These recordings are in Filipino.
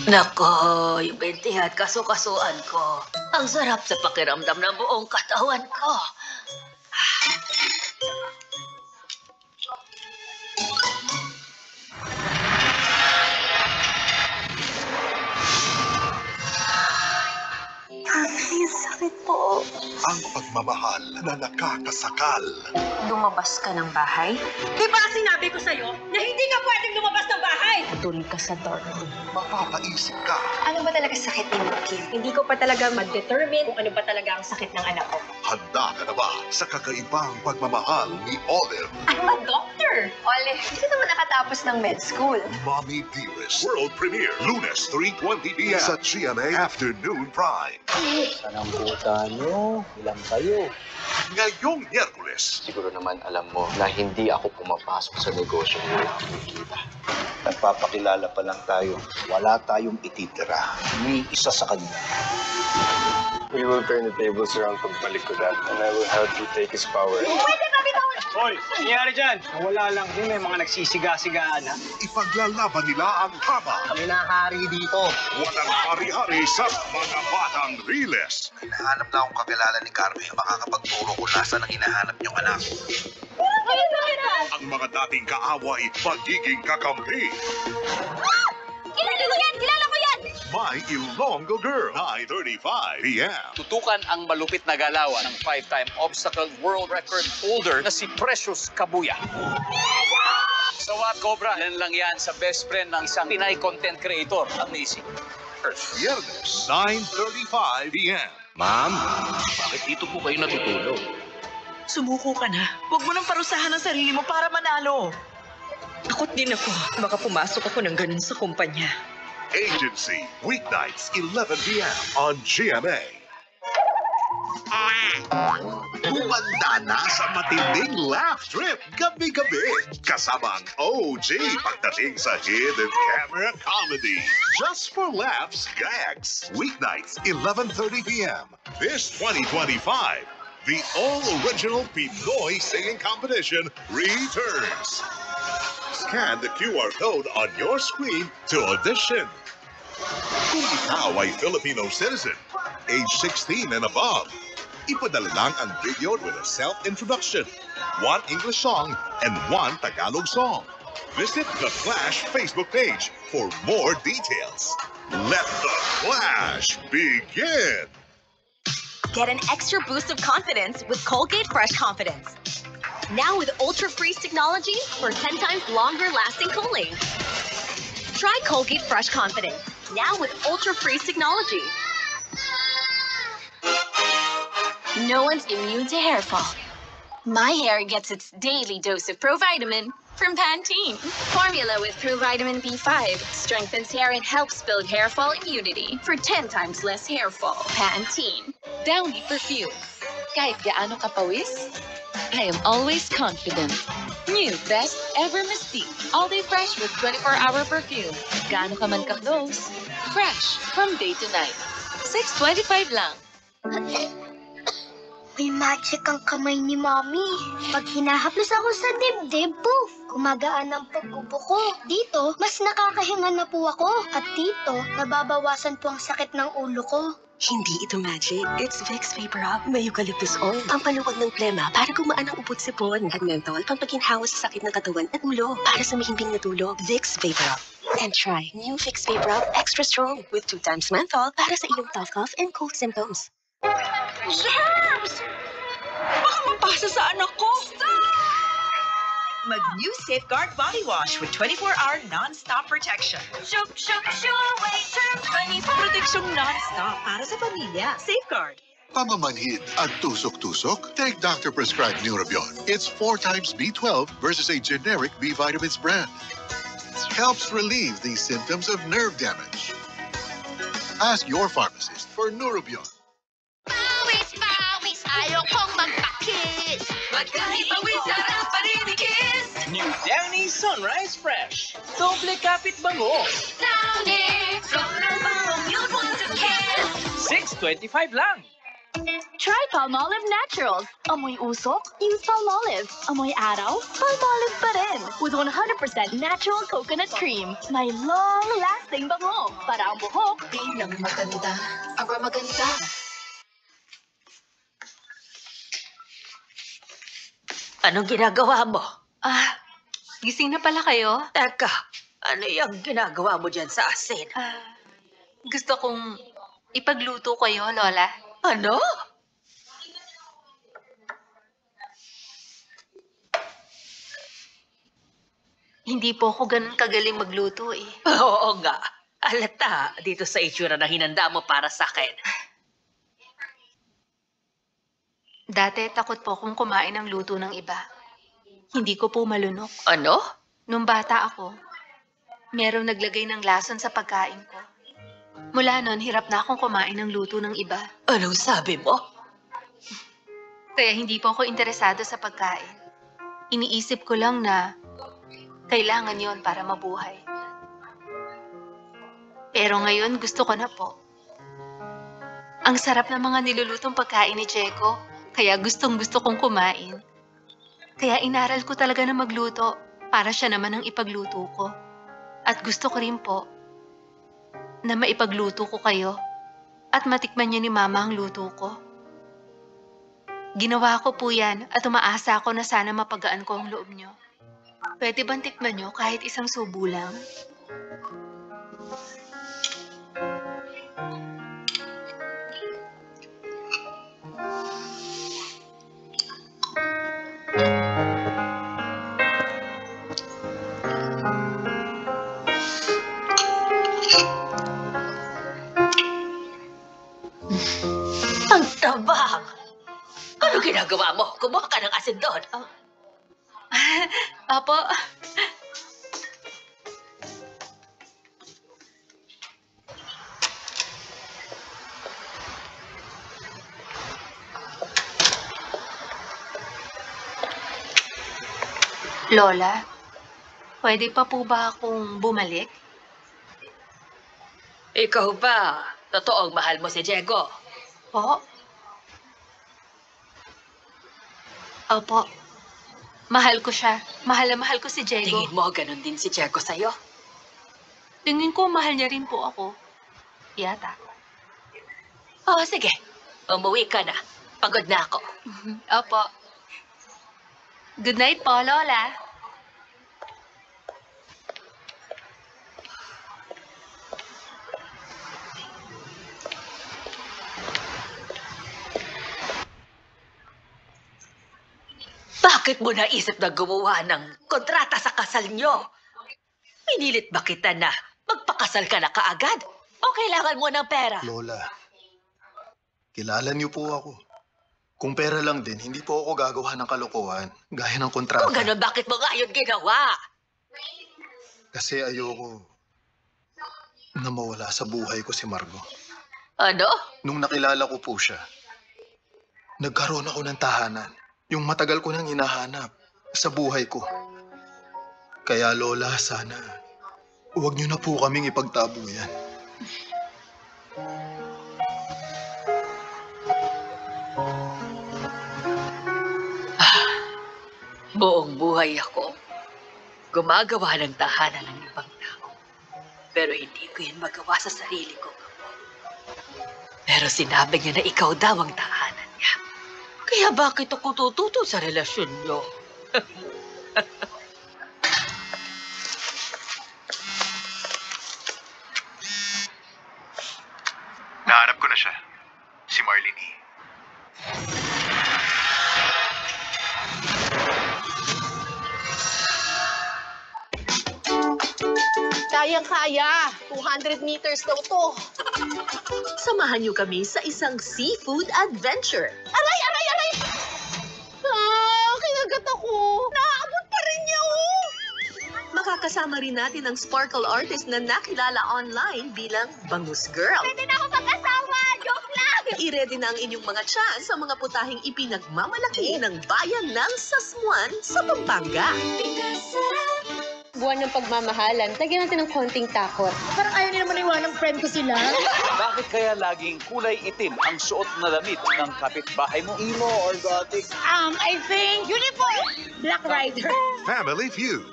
Nako, yung binti at kaso-kasuan ko. Ang sarap sa pakiramdam ng buong katawan ko. Ay, sakit po. Ang pagmamahal na nakakasakal. Lumabas ka ng bahay? Di ba sinabi ko sa'yo na hindi ka pwedeng lumabas ng bahay? Putol ka sa door. Mapapaisip ka. Ano ba talaga sakit ni Mookie? Hindi ko pa talaga mag-determine kung ano ba talaga ang sakit ng anak ko. Handa ka na ba sa kakaibang pagmamahal ni Olive? I'm a doctor! Ole, hindi ka naman nakatapos ng med school. Mommy Dearest. World premiere, Lunes, 3:20 p.m. sa GMA Afternoon Prime. Saan ang puta nyo? Ilang kayo? Ngayong Miyerkules, Siguro naman alam mo na hindi ako pumapasok sa negosyo mo. Kita. Nagpapakilala pa lang tayo. Wala tayong ititira. May isa sa kanya. We will turn the tables around pagpalikudan, and I will help you take his power. Pwede ba bitawan? Hoy, nangyari dyan? Wala lang din, may mga nagsisiga-sigaan, ha? ipaglalaban nila ang hama. Kami na hari dito. Walang hari-hari sa mga batang Riles. Hinahanap na akong kakilala ni Carmen na makakapagturo kung nasa nang hinahanap niyong anak. Ang mga dating kaaway, pagiging kakampi. Kilala ko yan! Kilala ko yan! My Ilonggo Girl, 9:35 p.m. Tutukan ang malupit na galawan ng 5-time obstacle world record holder na si Precious Kabuya. So what, Cobra? Yan lang yan sa best friend ng isang Pinay content creator, amazing. Viernes, 9:35 p.m. Ma'am, bakit dito po kayo natutulog? Sumuko ka na. Huwag mo nang parusahan ang sarili mo para manalo. Takot din ako. Baka pumasok ako ng ganun sa kumpanya. Agency, weeknights, 11 p.m. on GMA. Humanda na sa matinding laugh trip gabi-gabi. Kasama ang OG pagdating sa hidden camera comedy. Just for laughs, gags. Weeknights, 11:30 p.m. This 2025, the all-original Pinoy singing competition returns. Scan the QR code on your screen to audition. Kung ikaw ay Filipino citizen, age 16 and above, ipadala lang ang video with a self-introduction, one English song, and one Tagalog song. Visit the Flash Facebook page for more details. Let the Flash begin! Get an extra boost of confidence with Colgate Fresh Confidence. Now with Ultra Freeze technology for 10 times longer lasting cooling. Try Colgate Fresh Confidence. Now with Ultra Freeze technology. No one's immune to hair fall. My hair gets its daily dose of Provitamin from Pantene. Formula with Provitamin B5 strengthens hair and helps build hair fall immunity for 10 times less hair fall. Pantene. Downy Perfume. Kahit gaano ka pawis, I am always confident. New Best Ever Mystique. All day fresh with 24-hour perfume. Gaano ka man ka-close, fresh from day to night. $6.25 lang. May magic ang kamay ni Mommy. Pag hinahaplos ako sa dibdib, poof! Gumagaan ang pag-ubo ko. Dito, mas nakakahinga na po ako. At dito, nababawasan po ang sakit ng ulo ko. Hindi ito magic. It's Vicks Vapor Rub. May eucalyptus oil. Pampaluwag ng plema para gumaan ang ubot sipon. At menthol, pampaginhawa sa sakit ng katawan at ulo para sa mahimbing na tulog. Vicks Vapor Rub. And try new Vicks Vapor Rub Extra Strong with 2 times menthol para sa iyong cough and cold symptoms. Germs! Baka mapasa sa anak ko! Mag-new Safeguard Body Wash with 24-hour non-stop protection. Shook, shook, shook, wait, term 24. Proteksyong non-stop para sa pamilya. Safeguard. Pamamanhid at tusok-tusok? Take doctor-prescribed Neurobion. It's 4 times B12 versus a generic B vitamins brand. Helps relieve these symptoms of nerve damage. Ask your pharmacist for Neurobion. Pawis, pawis, ayaw kong magpakis. Magkahit pawis, sarap pa rin ikis. New Downy Sunrise Fresh. Doble kapit bango. Downy, from the bottom, you'll want to kiss. $6.25 lang. Try Palmolive Naturals. Amoy usok? Use Palmolive. Amoy araw? Palmolive pa rin. With 100% natural coconut cream. May long-lasting bango. Para ang buhok, di lang maganda. Aba maganda. Anong ginagawa mo? Gising na pala kayo? Teka, ano yung ginagawa mo dyan sa asin? Gusto kong ipagluto kayo, Lola. Ano? Hindi po ako ganun kagaling magluto eh. Oo nga. Alata, dito sa itsura na hinanda mo para sa akin. Dati takot po akong kumain ng luto ng iba. Hindi ko po malunok. Ano? Nung bata ako, merong naglagay ng lason sa pagkain ko. Mula noon, hirap na akong kumain ng luto ng iba. Anong sabi mo? Kaya hindi po ako interesado sa pagkain. Iniisip ko lang na kailangan yon para mabuhay. Pero ngayon, gusto ko na po. Ang sarap ng mga nilulutong pagkain ni Jeko, kaya gustong-gusto kong kumain. Kaya inaral ko talaga na magluto para siya naman ang ipagluto ko. At gusto ko rin po na maipagluto ko kayo at matikman niyo ni Mama ang luto ko. Ginawa ko po yan at umaasa ako na sana mapagaan ko ang loob niyo. Pwede bang tikman niyo kahit isang subo lang? Ang tabang! Ano ginagawa mo? Kumuha ka ng asin doon. Apo. Lola, pwede pa po ba akong bumalik? Ikaw ba? Totoong mahal mo si Diego? Po? Opo. Mahal ko siya. Mahal na mahal ko si Diego. Tingin mo ganun din si Diego sa'yo? Tingin ko mahal niya rin po ako. Yata. Oh, sige. Umuwi ka na. Pagod na ako. Opo. Good night po, Lola. Bakit mo naisip na gumawa ng kontrata sa kasal nyo? Pinilit ba kita na magpakasal ka na kaagad? O kailangan mo ng pera? Lola, kilala niyo po ako. Kung pera lang din, hindi po ako gagawa ng kalokohan, gaya ng kontrata. Kung gano'n, bakit mo nga yun ginawa? Kasi ayoko na mawala sa buhay ko si Margo. Ano? Nung nakilala ko po siya, nagkaroon ako ng tahanan. Yung matagal ko nang hinahanap sa buhay ko. Kaya Lola, sana huwag niyo na po kaming ipagtabuyan. Buong buhay ako, gumagawa ng tahanan ng ibang tao. Pero hindi ko yun magawa sa sarili ko. Pero sinabi niya na ikaw daw ang tahanan niya. Kaya bakit ako tututo sa relasyon niyo? Nahanap ko na siya. Si Marlene. Kayang-kaya. 200 meters daw to. Samahan niyo kami sa isang seafood adventure. Aray, aray, aray! Kinagat ako. Naaabot pa rin niya, oh! Makakasama rin natin ang sparkle artist na nakilala online bilang Bangus Girl. Pwede na ako magkasama! Joke lang! I-ready na ang inyong mga chance sa mga putahing ipinagmamalaki ng bayan ng Sasmuan sa Pampanga. Buwan ng pagmamahalan, lagyan natin ng konting takot. Parang ayaw nila maniwala ng friend ko sila. Bakit kaya laging kulay itim ang suot na damit ng kapitbahay mo? Emo or gothic? I think uniform! Black Rider. Family Feud.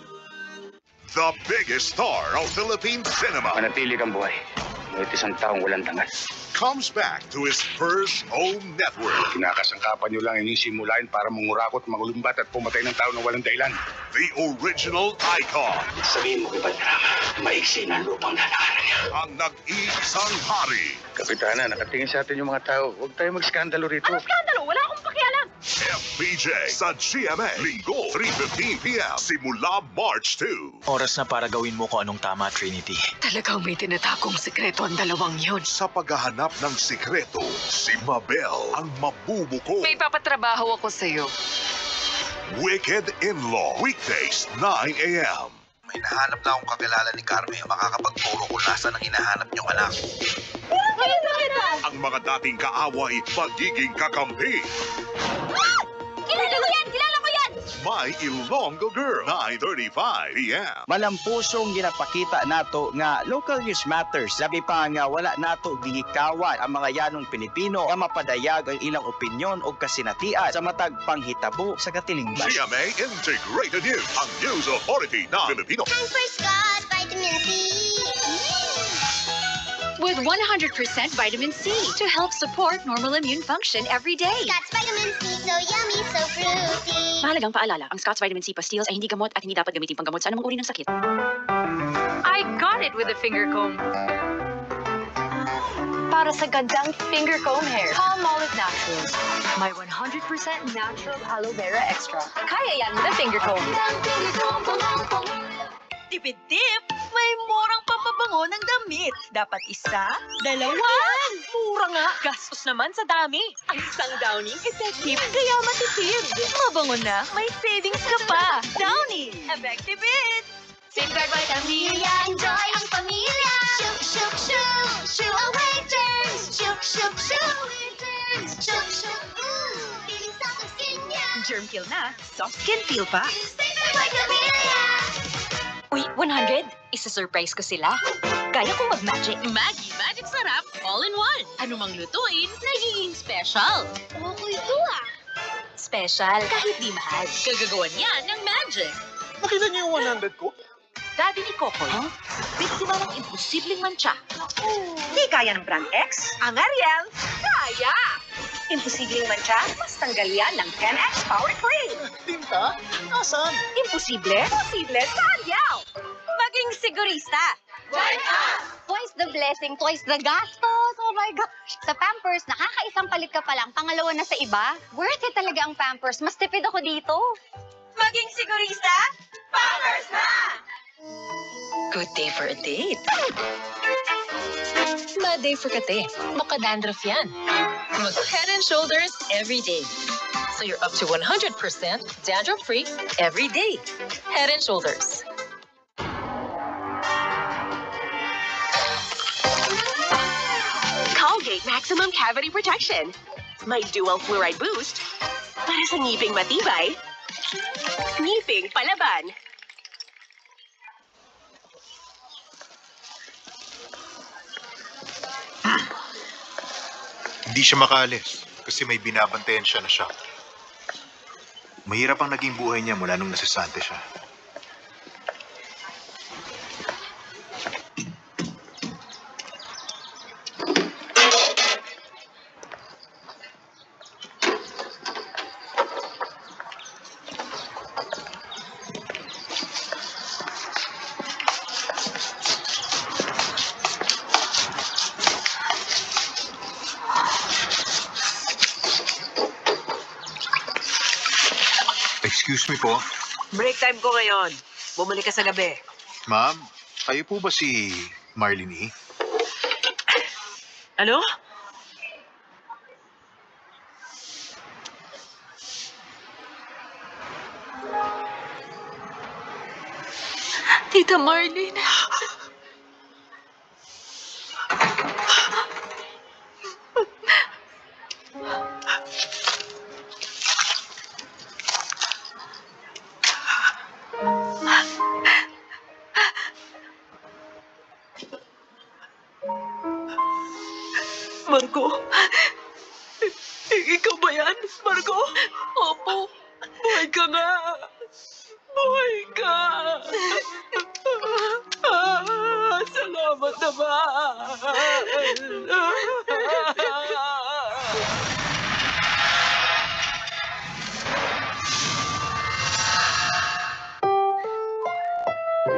The biggest star of Philippine cinema Manatili kang buhay. Ngunit isang taong walang dangal. comes back to his first home network. Kinakasangkapan nyo lang inyong simulain para mangurakot, magulumbat at pumatay ng tao na walang dahilan. The original icon. Sabihin mo kay Valderrama, maiksi na ang lupang lalakaran niya. Ang nag-iisang hari. Kapitana, nakatingin sa atin yung mga tao. Huwag tayo mag-skandalo rito. Ano skandalo? Wala akong pakialam. FPJ sa GMA. Linggo, 3:15 p.m. Simula March 2. Oras na para gawin mo kung anong tama, Trinity. Talagang may tinatakong sekreto ang dalawang yun. Sa paghahanap ng sikreto, si Mabel ang mabubuko. May papatrabaho ako sa'yo. Wicked In-Law. Weekdays, 9 a.m. May nahanap na akong kakilala ni Carmen yung makakapagturo kung nasa ang hinahanap niyong anak. Ang mga dating kaaway, magiging kakampi. Kilala ko yan! Kilala ko yan! My Ilonggo Girl, 9:35 p.m. Malampusong ginapakita nato nga local news matters. Labi pa nga wala nato gihikawan ang mga yanong Pilipino nga mapadayag ang ilang opinyon o kasinatian sa matag panghitabo sa katilingban. GMA Integrated News, ang news authority ng Filipino. Time for Scott Vitamin C. With 100% vitamin C to help support normal immune function every day. Scott's Vitamin C, so yummy, so fruity. Mahalagang paalala, ang Scott's Vitamin C pastilles ay hindi gamot at hindi dapat gamitin panggamot sa anumang uri ng sakit. I got it with a finger comb. Para sa gandang finger comb hair, Palmolive Naturals. My 100% natural aloe vera extra. Kaya yan with a finger comb. Tipid-tip! May murang pampabango ng damit. Dapat isa, dalawan. Mura nga. Gastos naman sa dami. Ang isang Downy, effective, kaya matipid. Mabango na, may savings ka pa. Downy, effective it. Safeguard Vitamin, enjoy ang pamilya. Shook, shook, shook. Shoo away germs. Shook, shook, shook. Germs. Shook, shook. Feeling soft ang skin niya. Germ kill na, soft skin feel pa. Safeguard Vitamin. Uy, 100! Isa-surprise ko sila. Kaya kong mag-magic. Maggie Magic Sarap All-in-One. Anumang lutuin, nagiging special. Okay ito ah. Special, kahit di mahal. Gagagawan yan ng magic. Nakita niyo yung 100 ko? Daddy ni Kokoy, biktima ng imposibleng mancha. Di kaya ng Brand X, ang Ariel, kaya! Imposibleng mancha, mas tanggal yan ng 10X Power Cream. Tinta? Nasaan? Imposible? Posible sa Ariel! Maging sigurista! Join us! Twice the blessing, twice the gastos. Oh my gosh. Sa Pampers, nakakaisang palit ka pa lang, pangalawa na sa iba. Worth it talaga ang Pampers. Mas tipid ako dito. Maging sigurista, Pampers na! Good day for a date. Bad day for kate. Makadandruff yan. Mag Head and Shoulders every day. So you're up to 100% dandruff-free every day. Head and Shoulders. Colgate Maximum Cavity Protection. May dual fluoride boost para sa ngiping matibay, ngiping palaban. Hindi siya makaalis kasi may binabantayan siya na siya. Mahirap ang naging buhay niya mula nung nasisante siya. Excuse me po. Break time ko ngayon. Bumalik ka sa gabi. Ma'am, kayo po ba si Marlene? Ano? Tita Marlene. Marco? Ikaw ba yan, Marco? Opo. Buhay ka nga. Buhay ka. Salamat naman.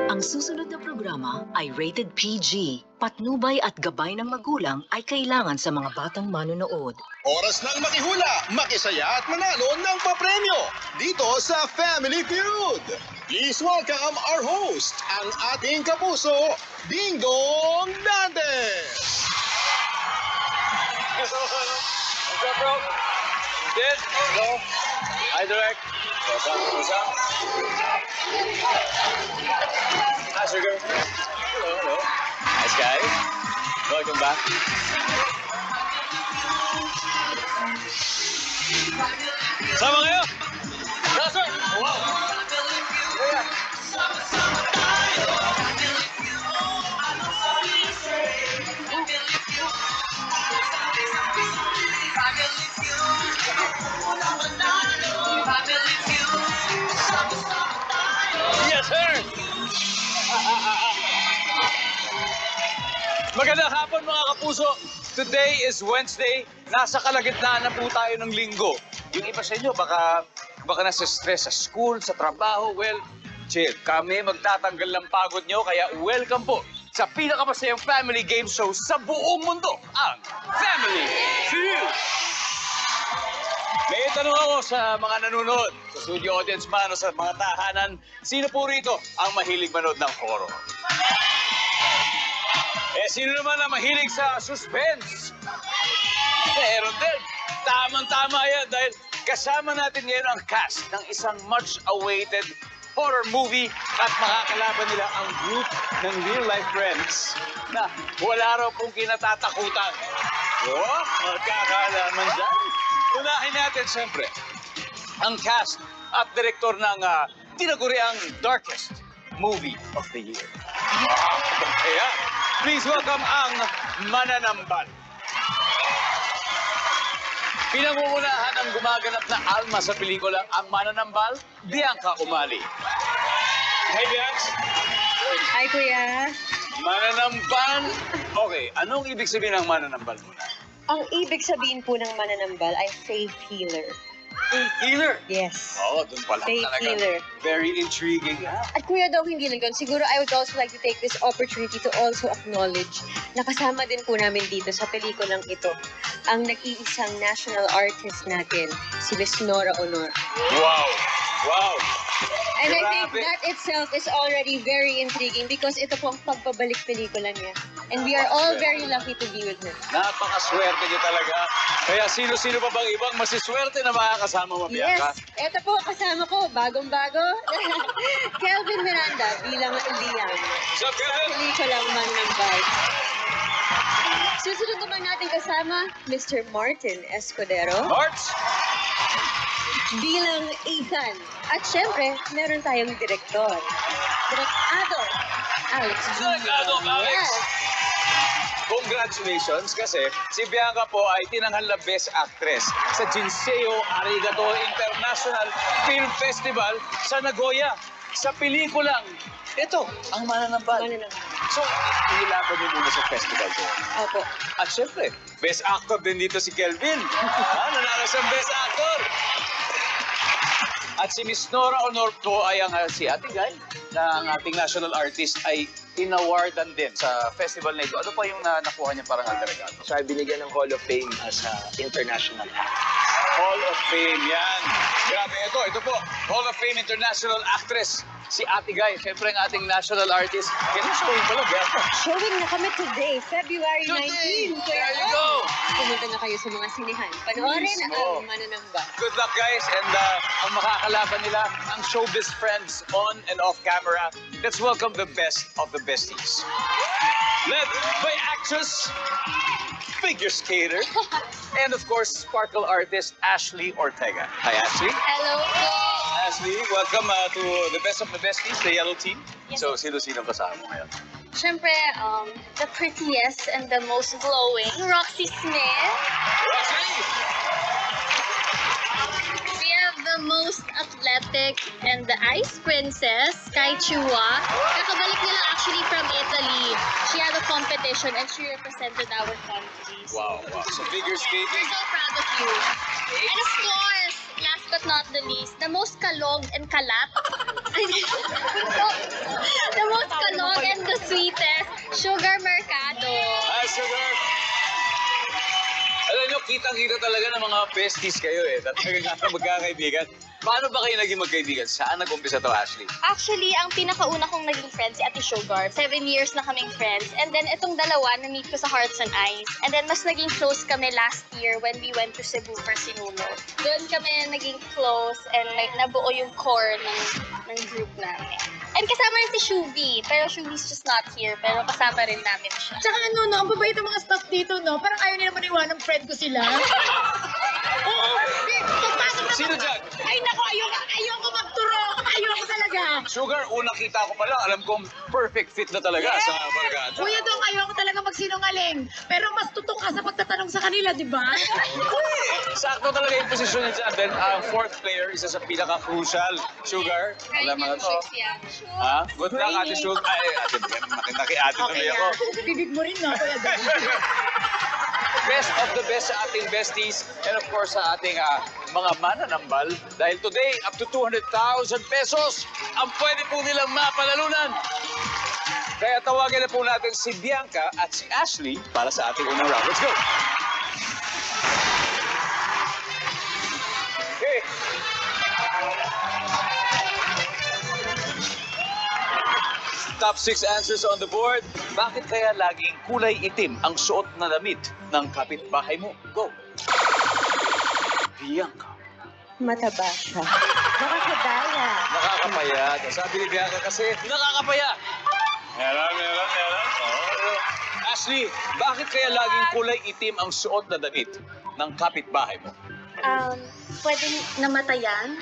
Ang susunod na programa ay rated PG. Patnubay at gabay ng magulang ay kailangan sa mga batang manonood. Oras nang makihula, makisaya at manalo ng papremyo dito sa Family Feud. Please welcome our host, ang ating kapuso, Dingdong Dantes. What's up, bro? Did? Hello? Hi, Direct. What's up? What's up? Hi, Sugar. Hello, hello. Nice guys. Welcome back. Sama kayo? Yes, sir. Wow. Yes, sir! Magandang hapon mga kapuso. Today is Wednesday. Nasa kalagitnaan na po tayo ng linggo. Yung iba sa inyo, baka nasa stress sa school, sa trabaho. Well, chill. Kami magtatanggal ng pagod nyo, kaya welcome po sa pinakamasayang family game show sa buong mundo, ang Family Feud! May tanong ako sa mga nanonood, sa studio audience man o sa mga tahanan, sino po rito ang mahilig manood ng horror? Sino naman ang mahilig sa suspense? Meron din. Tamang-tama yan dahil kasama natin ngayon ang cast ng isang much-awaited horror movie at makakalaban nila ang group ng real-life friends na wala raw pong kinatatakutan. Oh, magkakalaman dyan. Unahin natin, siyempre, ang cast at direktor ng tinaguriang darkest movie of the year. Kaya, please welcome ang Mananambal. Pinangungunahan ang gumaganap na alma sa pelikulang Ang Mananambal, Bianca Umali. Hey, Bianca! Hi, Kuya. Mananambal. Okay, anong ibig sabihin ng mananambal muna? Ang ibig sabihin po ng mananambal ay faith healer. Faith healer? Yes. Oo, dun pala Faith talaga. healer. Very intriguing. At Kuya daw, hindi lang yun. Siguro I would also like to take this opportunity to also acknowledge na kasama din po namin dito sa pelikulang ito ang nag-iisang national artist natin, si Miss Nora Honor. Wow! Wow! And I think Grabe. that itself is already very intriguing because ito po ang pagbabalik pelikula niya. And we are all very lucky to be with her. Napakaswerte niyo talaga. Kaya sino-sino pa bang ibang masiswerte na makakasama mo, Yes, Bianca? ito po kasama ko, bagong-bago, Kelvin Miranda bilang Liam. Sa pelikulang Mananambal. Susunod naman natin kasama, Mr. Martin Escudero. Marts! Bilang Ethan. At syempre, meron tayong direktor. Direkado, Alex Jr. Direkado, Alex. Yes. Congratulations kasi si Bianca po ay tinanghal na Best Actress sa Jinseo Arigato International Film Festival sa Nagoya sa pelikulang ito, Ang Mananambal. So, inilaban niyo muna sa festival ko. Opo. At syempre, Best Actor din dito si Kelvin. Nanalo siyang Best Actor. At si Miss Nora Honor po ay ang si Ate Guy na ang ating national artist ay inawardan din sa festival na ito. Ano pa yung nakuha niya parang alter-regalo? Siya ay binigyan ng Hall of Fame as international actress. Hall of Fame, yan. Grabe, ito po. Hall of Fame International Actress, si Ate Guy. Siyempre ang ating national artist. Kailan showing pala, Bianca? Showing na kami today, February 19. Kaya There you go. pumunta na kayo sa mga sinihan. Panoorin Mismo. ang Mananambal. Good luck, guys. And ang makakalaban nila, ang showbiz friends on and off camera. Let's welcome the best of the besties. Led by actress, figure skater, and of course, sparkle artist, Ashley Ortega. Hi, Ashley. Hello po. Ashley, welcome to the best of the besties, the yellow team. So, sino-sino kasama mo ngayon? Siyempre, the prettiest and the most glowing, Roxy Smith. We have the most athletic and the ice princess, Kai Chua. Kakabalik nila actually from Italy. She had a competition and she represented our country. Wow. So figure skating. We're so proud of you. And of course, last but not the least, the most kalog and kalat. The most kalog and the sweetest, Sugar Mercado. Hi, Sugar! Alam nyo, kitang-kita talaga ng mga besties kayo eh. Talagang magkakaibigan. Paano ba kayo naging magkaibigan? Saan nag-umpisa to, Ashley? Actually, ang pinakauna kong naging friend si Ate Sugar. 7 years na kaming friends. And then itong dalawa, na-meet ko sa Hearts and Eyes. And then mas naging close kami last year when we went to Cebu for Sinuno. Doon kami naging close and like, nabuo yung core ng group namin. And kasama rin si Shubi. Pero Shubi's just not here. Pero kasama rin namin siya. Tsaka ano, no, ang babait ng mga staff dito, no? Parang ayaw nila maniwala ng friend ko sila. Oo, pagpasok na. Sino dyan? Ay, naku, ayoko magturo. Ayoko talaga. Sugar, unang kita ko pa lang. Alam kong perfect fit na talaga sa barkada. Kuya Dong, ayoko talaga magsinungaling. Pero mas tutok ka sa pagtatanong sa kanila, di ba? Sakto talaga yung posisyon niya dyan. Then, fourth player, isa sa pinaka-crucial. Sugar, alam mo na to. Ha? Good luck, Ate Sugar. Ay, Ate, makita kay Ate tuloy ako. Bibig mo rin, no, Kuya Dong? Best of the best sa ating besties and of course sa ating mga mananambal dahil today up to 200,000 pesos ang pwede po nilang mapalalunan. Kaya tawagin na po natin si Bianca at si Ashley para sa ating unang round. Let's go! Okay. Top 6 answers on the board. Bakit kaya laging kulay itim ang suot na damit ng kapitbahay mo? Go! Bianca. Mataba siya. Nakakadaya. Nakakapaya. Sabi ni Bianca kasi, nakakapaya. Meron. Ashley, bakit kaya laging kulay itim ang suot na damit ng kapitbahay mo? Pwedeng namatayan?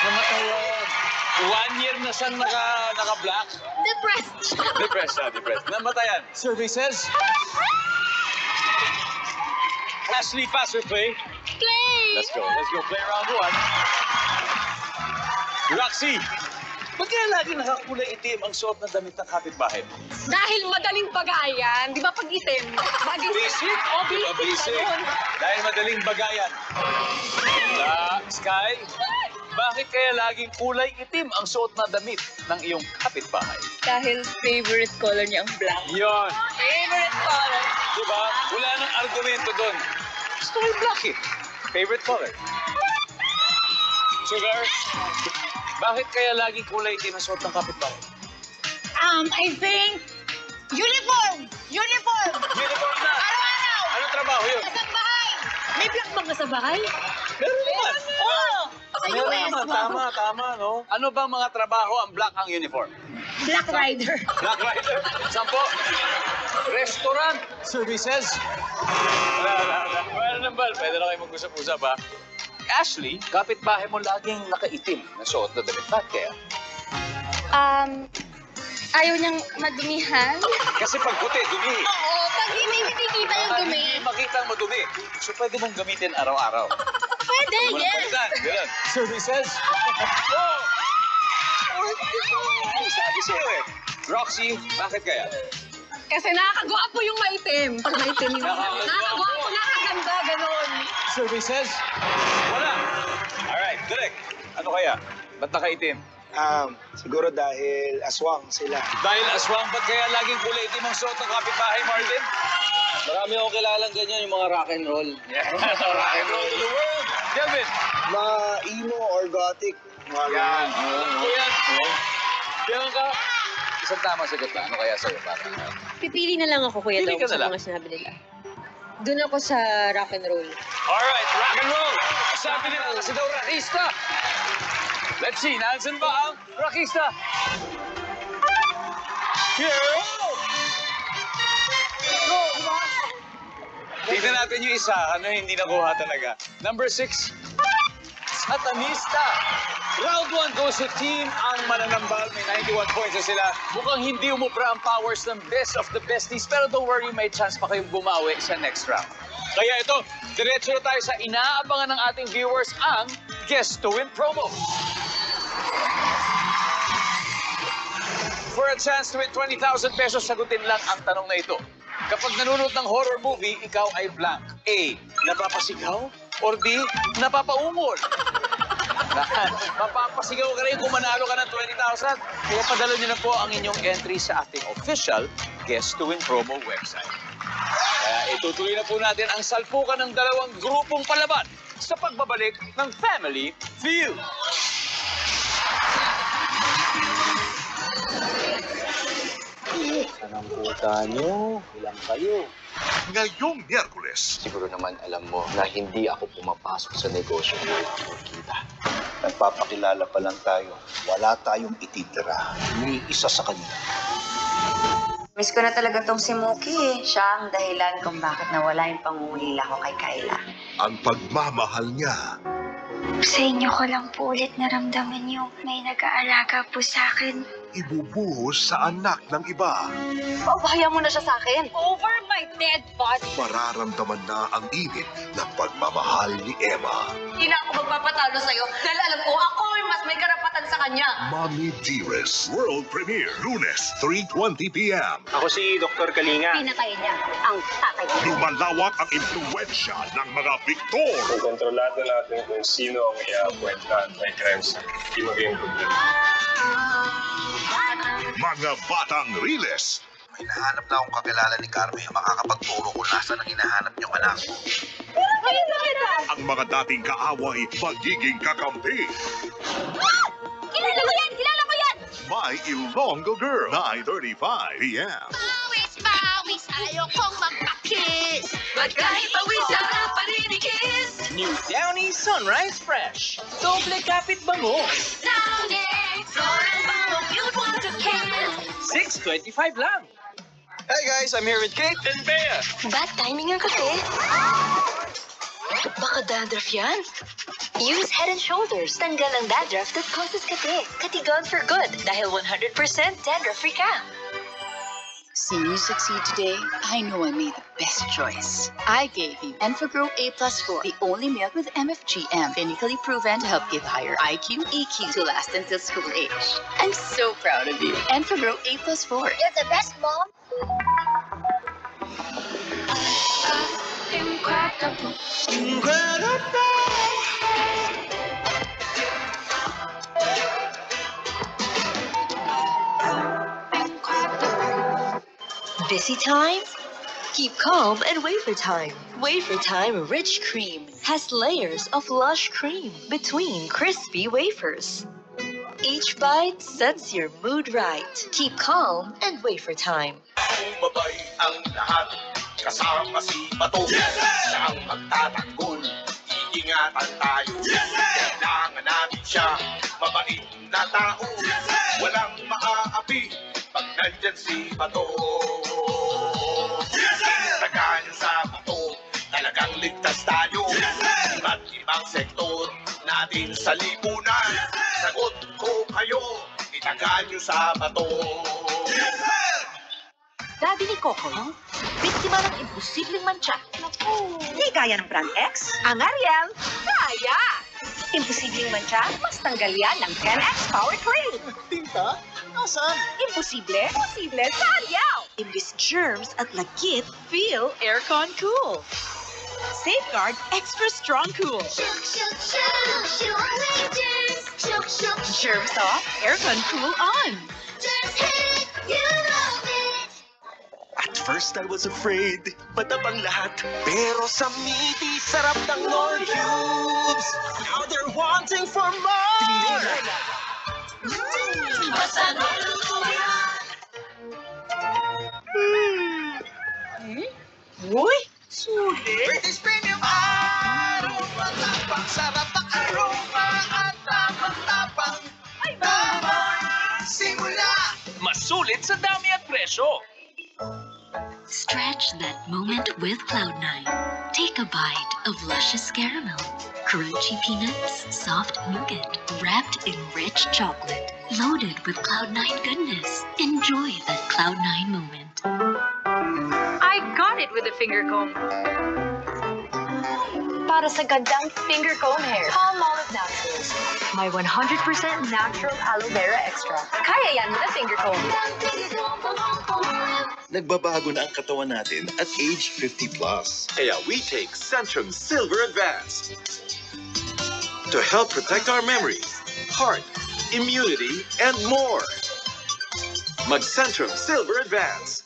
Namatayan. 1 year na siyang naka-black. Depressed. Depressed. Namatayan. Survey says... Ashley, pass or play? Play! Let's go. Play round 1. Roxy, ba't kaya lagi nakakulay itim ang suot na damit ng kapitbahay mo? Dahil madaling bagayan. Di ba pag itim? Bagay Basic. Basic. Dahil madaling bagayan. Sky, bakit kaya laging kulay itim ang suot na damit ng iyong kapitbahay? Dahil favorite color niya ang black. Yon. Favorite color. Diba? Wala nang argumento doon. Gusto ko yung black eh. Favorite color. Sugar, bakit kaya laging kulay itim ang suot ng kapitbahay? I think... Uniform na! Araw-araw! Anong trabaho yun? Sa bahay! May black bag na sa bahay? Meron naman. Oo! Sa Meron US, naman. Tama, no? Ano bang mga trabaho ang black ang uniform? Black Rider. Black Rider. 10. Restaurant services. Wala naman. Pwede na kayo mag-usap-usap, ha? Ashley, kapitbahay mo laging nakaitim na suot na damit. Bakit kaya? Ayaw niyang madumihan. Kasi pag puti, dumi. Oo, pag hindi kita yung dumi. Hindi makita ang madumi. So pwede mong gamitin araw-araw. Pwede, yes. Ganun. Services. Sabi sa'yo eh. Roxy, bakit kaya? Kasi nakakagwapo yung maitim. Pag maitim yung nakakagwapo, nakakaganda, ganon. Services? Wala. Alright, direct. Ano kaya? Ba't nakaitim? Siguro dahil aswang sila. Dahil aswang, ba't kaya laging kulay itim ang suot ng kapitbahay, Martin? Marami akong kilalang ganyan, yung mga rock and roll. Yeah, rock and roll to the world. Kelvin? Mga emo or gothic. Yan. Bianca, isang tamang sagot na. Ano kaya sa'yo? Pipili na lang ako, Kuya Pili Dong, ka na sa lang. mga sinabi nila. Doon ako sa rock and roll. Alright, rock and roll. Sabi nila kasi daw rockista. Let's see, nandyan ba ang rockista? Here! Tignan natin yung isa, ano hindi nakuha talaga. Number 6, satanista. Round 1 goes to team ang mananambal. May 91 points na sila. Mukhang hindi umubra ang powers ng best of the besties. Pero don't worry, may chance pa kayong bumawi sa next round. Kaya ito, diretso na tayo sa inaabangan ng ating viewers, ang Guess to Win promo. For a chance to win 20,000 pesos, sagutin lang ang tanong na ito. Kapag nanonood ng horror movie, ikaw ay blank. A. Napapasigaw? Or B. Napapaungol? Mapapasigaw ka rin kung manalo ka ng 20,000. Kaya padalo nyo na po ang inyong entry sa ating official Guess to Win promo website. Kaya itutuloy na po natin ang salpukan ng dalawang grupong palaban sa pagbabalik ng Family Feud. Anong puta nyo? Ilang kayo? Ngayong Miyerkules. Siguro naman alam mo na hindi ako pumapasok sa negosyo mo. Kita. Nagpapakilala pa lang tayo. Wala tayong ititira. Ni isa sa kanila. Miss ko na talaga tong si Mookie eh. Siya ang dahilan kung bakit nawala yung pangungulila ko kay Kyla. Ang pagmamahal niya. Sa inyo ko lang po ulit naramdaman yung may nag-aalaga po sa akin. Ibubuhos sa anak ng iba. Pabayaan mo na siya sa akin. Over my dead body. Mararamdaman na ang init ng pagmamahal ni Emma. Hindi na ako magpapatalo sa'yo dahil alam ko ako yung mas may karapatan sa kanya. Mommy Dearest. World Premiere. Lunes, 3:20 p.m. Ako si Dr. Kalinga. Pinatay niya ang tatay niya. Lumalawak ang impluensya ng mga Victor. Kontrolado natin kung sino ang i-appointan may crimes na hindi maging problema. Mga batang Riles. May nahanap na akong kakilala ni Carmen ang makakapagturo kung nasa ang hinahanap niyong anak. Ang mga dating kaaway, magiging kakampi. Kilala ko yan! Kilala ko yan! My Ilonggo Girl, 9:35 p.m. Pawis, pawis, ayaw kong magpakiss. Ba't kahit pawis, sarap pa rin i-kiss? New Downy Sunrise Fresh. Doble kapit bango. Downy, Florent bango, you'd want to kiss. $6.25 lang. Hey guys, I'm here with Kate and Bea. Bad timing ang kape. Baka dandruff yan. Use Head & Shoulders. Tanggal ang dandruff that causes kape. Katigon for good dahil 100% dandruff-free ka. Seeing you succeed today, I know I made the best choice. I gave you Enfagrow A+4, the only milk with MFGM, clinically proven to help give higher IQ, EQ to last until school age. I'm so proud of you. Enfagrow A+4. You're the best, Mom. Incredible. Busy time? Keep calm and Wafer Time. Wafer Time Rich Cream has layers of lush cream between crispy wafers. Each bite sets your mood right. Keep calm and Wafer Time. Umabay ang lahat, kasama si Bato. Siya ang magtatanggol, iingatan tayo. Kailangan namin siya, mabait na tao. Walang maaapi, pag nandyan si Bato. Tagaan niyo sa Bato, talagang ligtas tayo. Iba't ibang sektor natin sa lipunan. Sagot ko kayo, itagaan niyo sa Bato. Daddy ni Coco, biktima ng imposibleng mantsa. Di kaya ng Brand X? Ang Ariel, kaya! Imposibleng mantsa, mas tanggal yan ng 10X Power Cream. Tinta? Nasaan? Imposible? Posible sa Ariel! Imbis germs at lagkit, feel aircon cool. Safeguard Extra Strong Cool. Germs off, aircon cool on. At first I was afraid, matabang lahat. Pero sa meaty, sarap ng Lord Cubes. Now they're wanting for more. Uy, sulit. British Premium Aroma Tapang. Sarap ang aroma at tapang-tapang. Ay, tamang simula. Masulit sa dami at presyo. Stretch that moment with Cloud9. Take a bite of luscious caramel. Crunchy peanuts, soft nougat, wrapped in rich chocolate, loaded with Cloud9 goodness. Enjoy that Cloud9 moment. I got it with a finger comb. Para sa gandang finger comb hair, Palmolive Naturals. May 100% natural aloe vera extra. Kaya yan with a finger comb. Nagbabago na ang katawan natin at age 50+. Kaya we take Centrum Silver Advanced to help protect our memory, heart, immunity, and more. Mag-Centrum Silver Advance.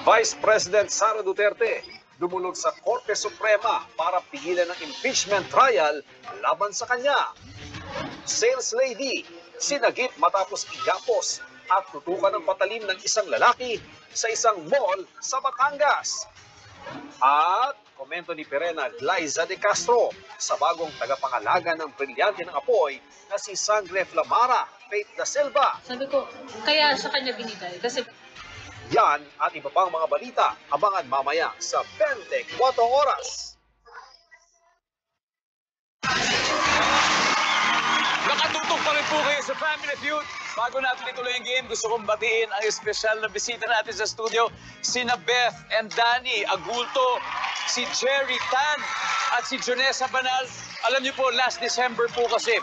Vice President Sara Duterte dumulog sa Korte Suprema para pigilan ng impeachment trial laban sa kanya. Sales lady, sinagip matapos igapos at tutukan ng patalim ng isang lalaki sa isang mall sa Batangas. At komento ni Perena Liza de Castro sa bagong tagapangalaga ng brilyante ng apoy na si Sangre Flamara, Faith da Silva. Sabi ko, kaya sa kanya binigay kasi yan at iba pang mga balita, abangan mamaya sa 24 oras. Nakatutok pa rin po kayo sa Family Feud. Bago natin ituloy ang game, gusto kong batiin ang espesyal na bisita natin sa studio, sina Beth and Danny Agulto, si Jerry Tan at si Jonessa Banal. Alam niyo po, last December po kasi,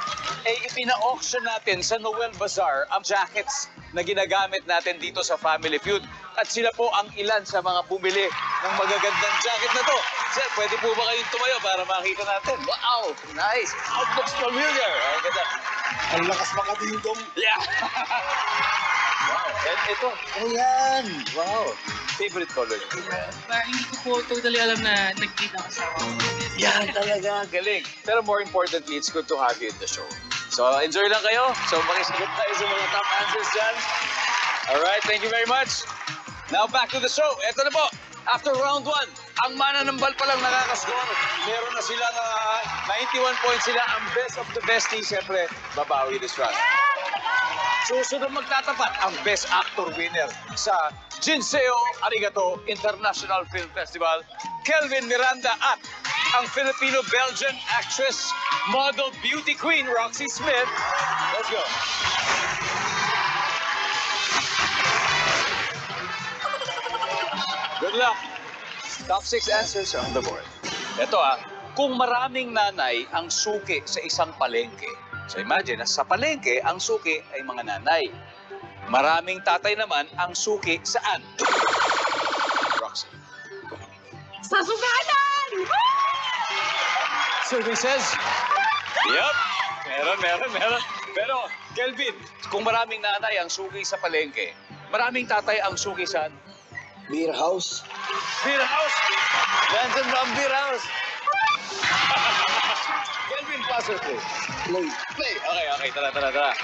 ipina-auction natin sa Noel Bazaar ang jackets na ginagamit natin dito sa Family Feud. At sila po ang ilan sa mga bumili ng magagandang jacket na to. Sir, pwede po ba kayong tumayo para makita natin? Wow! Nice! It looks familiar! Ang ganda. Ang lakas makatindong. Yeah! Wow! And ito. Ayan! Wow! Favorite color niyo? parang hindi ko po totally alam na nagkita ka sa Yan talaga. Galing. Pero more importantly, it's good to have you in the show. So, enjoy lang kayo. So, makisagot tayo sa mga top answers dyan. Alright, thank you very much. Now, back to the show. Ito na po. After round 1, ang mananambal pa lang nakakascore. Meron na sila na 91 points sila. Ang best of the besties, siyempre, babawi this round. Susunod magtatapat ang Best Actor winner sa Jinseo Arigato International Film Festival, Kelvin Miranda at ang Filipino-Belgian actress, model, beauty queen, Roxy Smith. Let's go. Good luck. Top 6 answers are on the board. Ito kung maraming nanay ang suki sa isang palengke. So imagine, sa palengke, ang suki ay mga nanay. Maraming tatay naman ang suki saan? Roxy. Sa sugalan! Services? Yup. Meron. Pero, Kelvin, kung maraming nanay ang suki sa palengke, maraming tatay ang suki saan? Beer house. Beer house? Nandun ba ang beer house? Kelvin, pass or play? Play. Okay. Tara.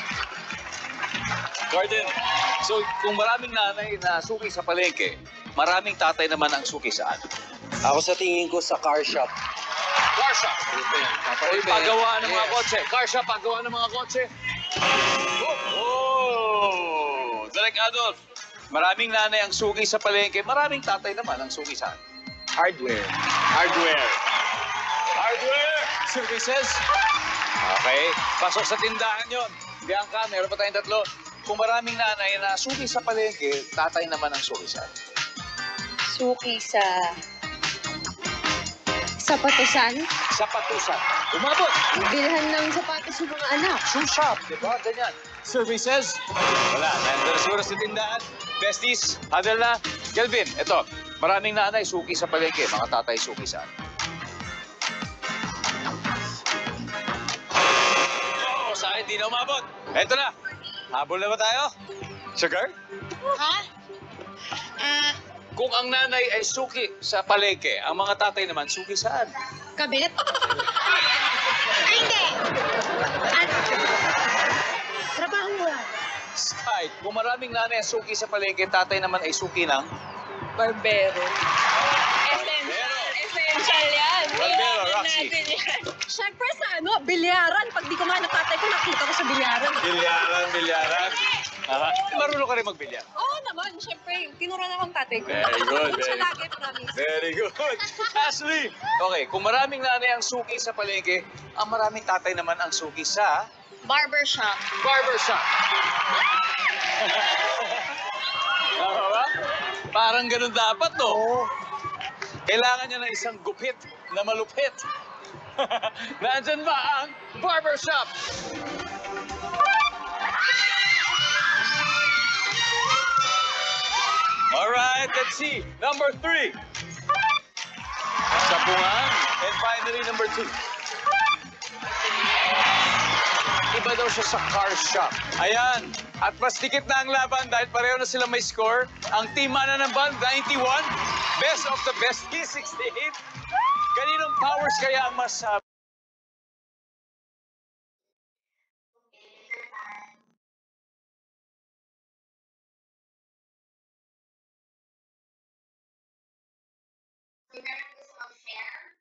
Gordon, so kung maraming nanay na suki sa palengke, maraming tatay naman ang suki saan? Ako sa tingin ko sa car shop. Car shop. Paggawa ng mga kotse. Car shop, paggawa ng mga kotse. Oh! Direk Adolf, maraming nanay ang suki sa palengke, maraming tatay naman ang suki saan? Hardware. Services. Okay. Pasok sa tindahan yon. Bianca, meron pa tayong tatlo. Kung maraming nanay na suki sa palengke, tatay naman ang suki saan? Suki sa sapatusan. Umabot. Bilhan ng sapatos yung mga anak. Shoe shop, di ba? Ganyan. Services. Wala. Nandun siguro sa tindahan. Besties, handle na. Kelvin, ito. Maraming nanay suki sa palengke. Mga tatay suki saan? Sa akin, di na umabot. Eto na. Habol na ba tayo? Sugar? Ha? Kung ang nanay ay suki sa palengke, ang mga tatay naman suki saan? Kabit? Ay, hindi. Trabahuan. Side. Kung maraming nanay ay suki sa palengke, tatay naman ay suki ng? Barbero. Essential yan. Barbero, Roxy. Siyempre sa bilyaran. Pag di ko nga natatay ko, nakita ko sa bilyaran. Bilyaran. Marunong ka rin magbilyar. Oo naman, syempre. Tinuro na akong tatay ko. Very good. Siya lagi, promise. Very good. Ashley! Okay, kung maraming nanay ang suki sa palengke, ang maraming tatay naman ang suki sa... Barbershop. Barbershop. Tama ba? Parang ganun dapat, no? Kailangan niya ng isang gupit na malupit. Nandyan ba ang barbershop? Alright, let's see. Number 3. Sapungan. And finally, number 2. Iba daw siya sa car shop. Ayan. At mas dikit na ang laban dahil pareho na sila may score. Ang team mana ng band, 91. Best of the best, 68. Kaninong powers kaya ang mas... Sino ang gusto mag-share?